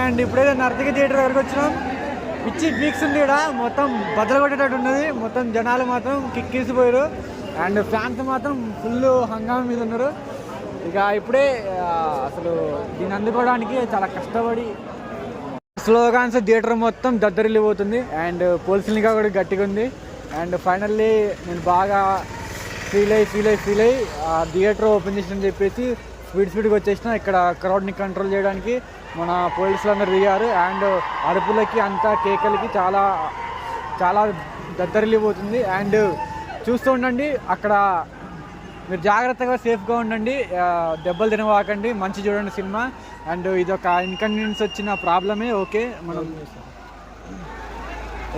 And ఇప్పుడైతే నర్తకి theatre వరకు వచ్చినాం. పిచ్చి పీక్స్ ఉంది ఇక్కడ, మొత్తం బద్దలు కొట్టేటట్టు ఉన్నది. మొత్తం జనాలు మాత్రం కిక్కిసిపోయారు అండ్ ఫ్యాన్స్ మాత్రం ఫుల్ హంగామా మీద ఉన్నారు. ఇక ఇప్పుడే అసలు దీన్ని అందుకోవడానికి చాలా కష్టపడి స్లోగాన్స్ థియేటర్ మొత్తం దద్దరిల్లిపోతుంది అండ్ పోలీసులు ఇంకా కూడా గట్టిగా ఉంది. అండ్ ఫైనల్లీ నేను బాగా ఫీల్ అయ్యి థియేటర్ ఓపెన్ చేసిన చెప్పేసి స్పీడ్గా వచ్చేసిన. ఇక్కడ క్రౌడ్ని కంట్రోల్ చేయడానికి మన పోలీసులు అందరూ దిగారు అండ్ అరుపులకి అంతా కేకలకి చాలా చాలా దద్దరిల్లిపోతుంది. అండ్ చూస్తూ ఉండండి, అక్కడ మీరు జాగ్రత్తగా సేఫ్గా ఉండండి, దెబ్బలు తినవాకండి, మంచి చూడండి సినిమా. అండ్ ఇది ఒక ఇన్కన్వీనియన్స్ వచ్చిన ప్రాబ్లమే, ఓకే, మనం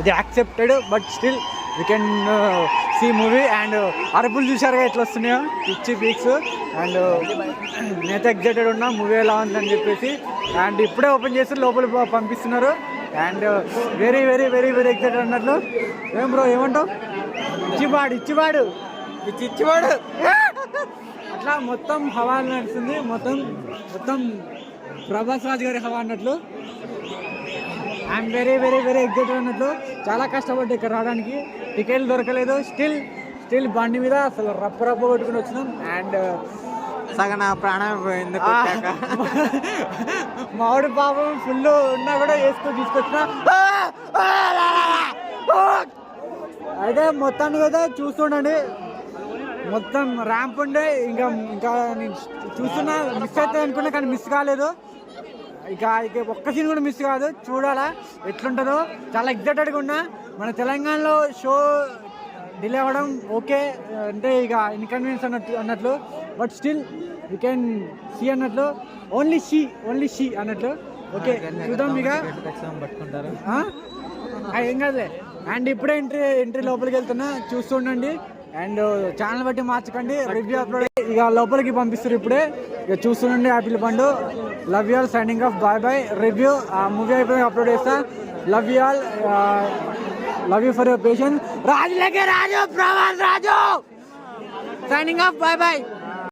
ఇది accepted, but still we can see movie. And అరుపులు చూసారుగా ఎట్లా వస్తున్నాయో, పిచ్చి పీక్స్. అండ్ నేత ఎగ్జైటెడ్ ఉన్నా మూవీ ఎలా ఉందని చెప్పేసి. అండ్ ఇప్పుడే ఓపెన్ చేసి లోపల పంపిస్తున్నారు and very very very very excited అన్నట్లు. ఏం బ్రో ఏమంటావు? ఇచ్చివాడు అట్లా మొత్తం హవా నడుస్తుంది, మొత్తం ప్రభాస్ రాజ్ గారి హవా అన్నట్లు. I'm very very very excited అన్నట్లు. చాలా కష్టపడ్డా ఇక్కడ రావడానికి, టికెట్లు దొరకలేదు. స్టిల్ బండి మీద అసలు రప్ప కొట్టుకుని వచ్చినాం. అండ్ సగం నా ప్రాణం పోయింది. మామిడి పాపం ఫుల్ ఉన్నా కూడా తీసుకొచ్చిన. అయితే మొత్తానికి అయితే చూస్తుండండి, మొత్తం ర్యాంప్ ఉండే. ఇంకా నేను చూస్తున్నా, మిస్ అవుతుంది అనుకున్నా కానీ మిస్ కాలేదు. ఇక ఒక్క సీన్ కూడా మిస్ కాదు, చూడాలా ఎట్లుంటుందో. చాలా ఎగ్జైటెడ్గా ఉన్నా. మన తెలంగాణలో షో డిలే అవ్వడం ఓకే, అంటే ఇక ఇన్కన్వీనియన్స్ అన్నట్లు, but still you can see అన్నట్లు. ఓన్లీ షీ అన్నట్లు. ఓకే చూద్దాం ఇక, పట్టుకుంటారు ఏం కాదులే. అండ్ ఇప్పుడే ఎంట్రీ లోపలికి వెళ్తున్నా, చూస్తుండండి. అండ్ ఛానల్ బట్టి మార్చకండి, రివ్యూ అప్లోడ్ ఇక లోపలికి పంపిస్తారు ఇప్పుడే. ఇక చూస్తుండండి యాపిల్ పండు. Love you all, signing off, bye bye. Review movie అయిపోయి అప్లోడ్ చేస్తా. Love you all, love you for your patience. Raju Prabhas Raju, signing off, bye bye.